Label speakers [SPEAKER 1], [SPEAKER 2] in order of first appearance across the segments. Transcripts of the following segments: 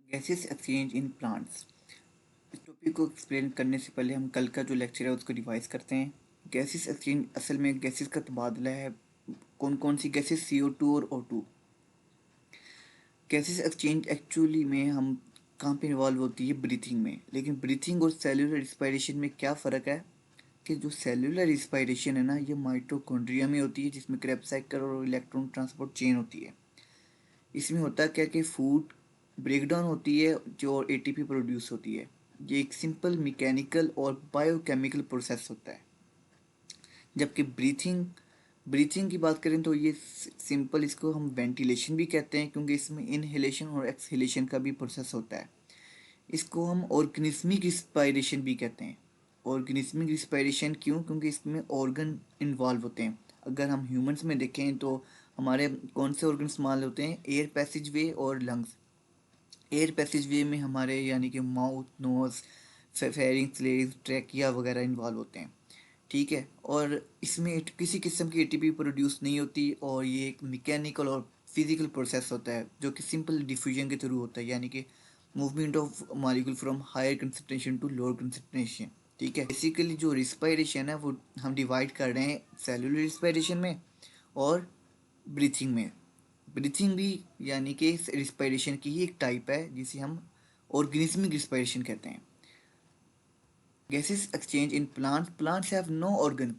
[SPEAKER 1] Gases exchange in plants. इस topic को explain करने से पहले हम कल का जो लेक्चर है उसको रिवाइज करते हैं। गैसेस एक्सचेंज असल में गैसेस का तबादला है। कौन कौन सी गैसेस? CO2 और O2। गैसेस एक्सचेंज एक्चुअली में हम कहाँ पे इन्वॉल्व होती है? ब्रीथिंग में। लेकिन ब्रीथिंग और सेलुलर रिस्पायरेशन में क्या फ़र्क है? कि जो सेलुलर रिस्पायरेशन है ना, ये माइटोकॉन्ड्रिया में होती है, जिसमें क्रेब्स साइकिल और इलेक्ट्रॉन ट्रांसपोर्ट चेन होती है। इसमें होता क्या कि फूड ब्रेकडाउन होती है जो ATP प्रोड्यूस होती है। ये एक सिंपल मैकेनिकल और बायोकेमिकल प्रोसेस होता है। जबकि ब्रीथिंग ब्रीथिंग की बात करें तो ये सिंपल, इसको हम वेंटिलेशन भी कहते हैं, क्योंकि इसमें इनहेलेशन और एक्सहेलेशन का भी प्रोसेस होता है। इसको हम ऑर्गेनिस्मिक रिस्पायरेशन भी कहते हैं। ऑर्गेनिस्मिक रिस्पायरेशन क्यों? क्योंकि इसमें ऑर्गन इन्वॉल्व होते हैं। अगर हम ह्यूमंस में देखें तो हमारे कौन से ऑर्गन इस्तेमाल होते हैं? एयर पैसेज वे और लंग्स। एयर पैसेज वे में हमारे यानी कि mouth, nose, pharynx, legs, trachea वगैरह इन्वॉल्व होते हैं। ठीक है। और इसमें किसी किस्म की ATP प्रोड्यूस नहीं होती, और ये एक मैकेनिकल और फिजिकल प्रोसेस होता है जो कि सिंपल डिफ्यूजन के थ्रू होता है, यानी कि movement of molecule from higher concentration to lower concentration. ठीक है। बेसिकली जो रिस्पायरेशन है वो हम डिवाइड कर रहे हैं सेलुलर रिस्पायरेशन में और ब्रीथिंग में। ब्रीथिंग भी यानी कि रिस्पायरेशन की ही एक टाइप है, जिसे हम ऑर्गेनिज्मिक रिस्पायरेशन कहते हैं। Gases exchange in plants have no organ.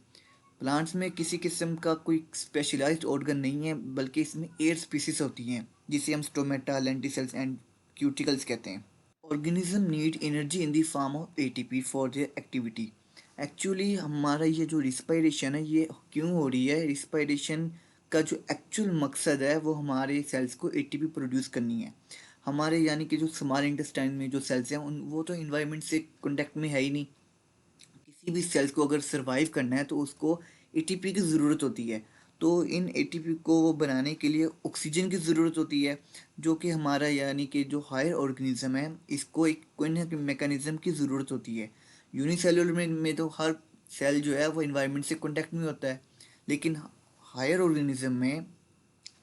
[SPEAKER 1] Plants में किसी किस्म का कोई स्पेशलाइज्ड ऑर्गन नहीं है, बल्कि इसमें एयर स्पीसीज होती हैं, जिसे हम स्टोमेटा, लेंटिसेल्स एंड क्यूटिकल्स कहते हैं। Organism need energy in the form of ATP for their activity. Actually हमारा ये जो रिस्पायरेशन है ये क्यों हो रही है? रिस्पायरेशन का जो एक्चुअल मकसद है वो हमारे सेल्स को ATP प्रोड्यूस करनी है। हमारे यानी कि जो स्मॉल इंटेस्टाइन में जो सेल्स हैं उन वो तो इन्वायरमेंट से कॉन्टेक्ट में है ही नहीं। किसी भी सेल्स को अगर सरवाइव करना है तो उसको ATP की ज़रूरत होती है। तो इन ATP को वो बनाने के लिए ऑक्सीजन की ज़रूरत होती है, जो कि हमारा यानी कि जो हायर ऑर्गेनिज्म है इसको एक कोई ना कोई मैकेनिज्म की ज़रूरत होती है। यूनिसेलुलर में तो हर सेल जो है वो इन्वायरमेंट से कॉन्टेक्ट में होता है, लेकिन हायर ऑर्गेनिज्म में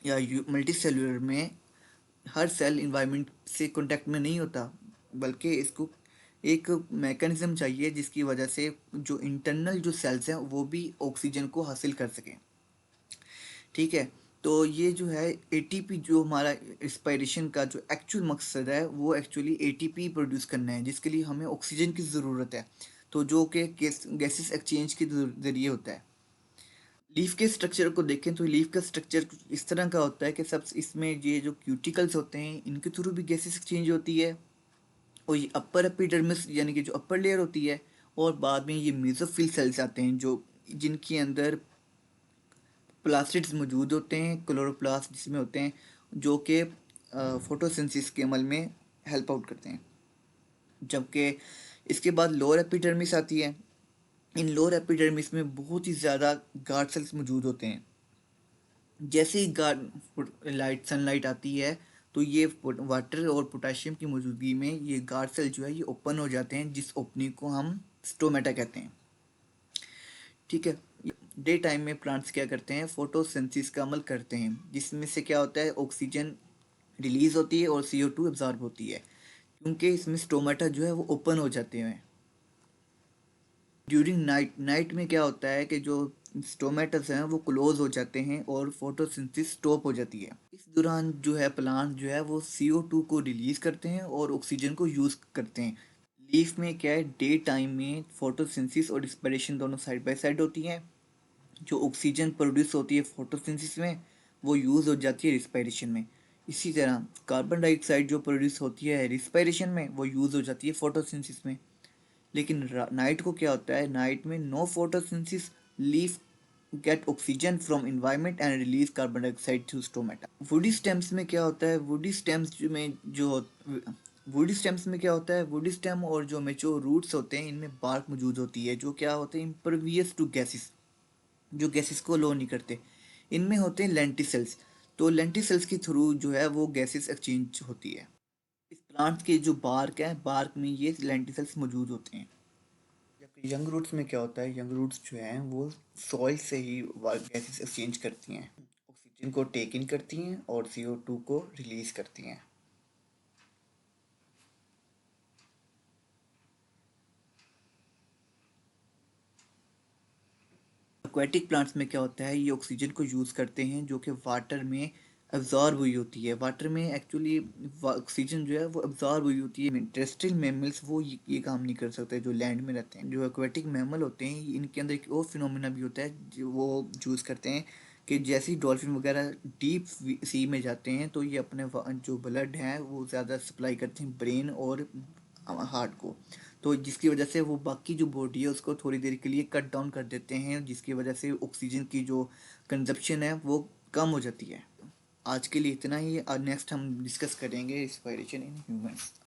[SPEAKER 1] या मल्टी सेलुलर में हर सेल इन्वायरमेंट से कांटेक्ट में नहीं होता, बल्कि इसको एक मैकेनिज्म चाहिए जिसकी वजह से जो इंटरनल जो सेल्स हैं वो भी ऑक्सीजन को हासिल कर सकें। ठीक है। तो ये जो है ATP, जो हमारा रिस्पायरेशन का जो एक्चुअल मकसद है वो एक्चुअली ATP प्रोड्यूस करना है, जिसके लिए हमें ऑक्सीजन की ज़रूरत है। तो जो कि गैसेस एक्सचेंज के ज़रिए होता है। लीफ के स्ट्रक्चर को देखें तो लीफ का स्ट्रक्चर इस तरह का होता है कि सब इसमें ये जो क्यूटिकल्स होते हैं इनके थ्रू भी गैसेस एक्सचेंज होती है, और ये अपर एपिडर्मिस यानी कि जो अपर लेयर होती है, और बाद में ये मेसोफिल सेल्स आते हैं जो जिनके अंदर प्लास्टिड्स मौजूद होते हैं, क्लोरोप्लास्ट जिसमें होते हैं, जो कि फोटोसिंथेसिस के अमल में हेल्प आउट करते हैं। जबकि इसके बाद लोअर एपिडर्मिस आती है। इन लोअर एपिडर्मिस में बहुत ही ज़्यादा गार्ड सेल्स मौजूद होते हैं। जैसे ही गार्ड लाइट सनलाइट आती है तो ये वाटर और पोटाशियम की मौजूदगी में ये गार्ड सेल जो है ये ओपन हो जाते हैं, जिस ओपनिंग को हम स्टोमेटा कहते हैं। ठीक है। डे टाइम में प्लांट्स क्या करते हैं? फोटोसिंथेसिस का अमल करते हैं, जिसमें से क्या होता है? ऑक्सीजन रिलीज होती है और CO2 एब्जॉर्ब होती है, क्योंकि इसमें स्टोमेटा जो है वो ओपन हो जाते हैं। ड्यूरिंग नाइट में क्या होता है कि जो स्टोमेटस हैं वो क्लोज हो जाते हैं और फोटोसिंथेसिस स्टॉप हो जाती है। इस दौरान जो है प्लांट जो है वो CO2 को रिलीज करते हैं और ऑक्सीजन को यूज़ करते हैं। लीफ में क्या है? डे टाइम में फोटोसिंथेसिस और रिस्पिरेशन दोनों साइड बाय साइड होती हैं। जो ऑक्सीजन प्रोड्यूस होती है फोटोसिंथेसिस में वो यूज़ हो जाती है रिस्पिरेशन में। इसी तरह कार्बन डाइऑक्साइड जो प्रोड्यूस होती है रिस्पिरेशन में वो यूज़ हो जाती है फोटोसिंथेसिस में। लेकिन नाइट को क्या होता है? नाइट में no photosynthesis, leaf get oxygen from environment and release carbon dioxide through stomata. Woody stems में क्या होता है? वुडी स्टेम और जो मेच्योर रूट्स होते हैं इनमें बार्क मौजूद होती है, जो क्या होते हैं? इम्परवियस टू गैसेस, जो गैसेस को लो नहीं करते। इनमें होते हैं लेंटिसेल्स। तो लेंटिसेल्स के थ्रू जो है वो गैसेस एक्सचेंज होती है। इस प्लांट के जो बार्क है, बार्क में ये लेंटिसेल्स मौजूद होते हैं। जबकि यंग रूट्स में क्या होता है? यंग रूट्स जो हैं वो सॉइल से ही गैसेस एक्सचेंज करती हैं, ऑक्सीजन को टेक इन करती हैं और CO2 को रिलीज करती हैं। एक्वाटिक प्लांट्स में क्या होता है, ये ऑक्सीजन को यूज़ करते हैं जो कि वाटर में अब्जॉर्ब हुई होती है। वाटर में एक्चुअली ऑक्सीजन जो है वो अब्जॉर्ब हुई होती है। टेरेस्ट्रियल मैमल्स वो ये काम नहीं कर सकते जो लैंड में रहते हैं। जो एक्वाटिक मैमल होते हैं इनके अंदर एक और फिनोमिना भी होता है जो वो यूज़ करते हैं कि जैसे ही डॉल्फिन वगैरह डीप सी में जाते हैं तो ये अपने जो ब्लड है वो ज़्यादा सप्लाई करते हैं ब्रेन और हार्ट को, तो जिसकी वजह से वो बाकी जो बॉडी है उसको थोड़ी देर के लिए कट डाउन कर देते हैं, जिसकी वजह से ऑक्सीजन की जो कंजप्शन है वो कम हो जाती है। आज के लिए इतना ही, और नेक्स्ट हम डिस्कस करेंगे रिस्पायरेशन इन ह्यूमंस।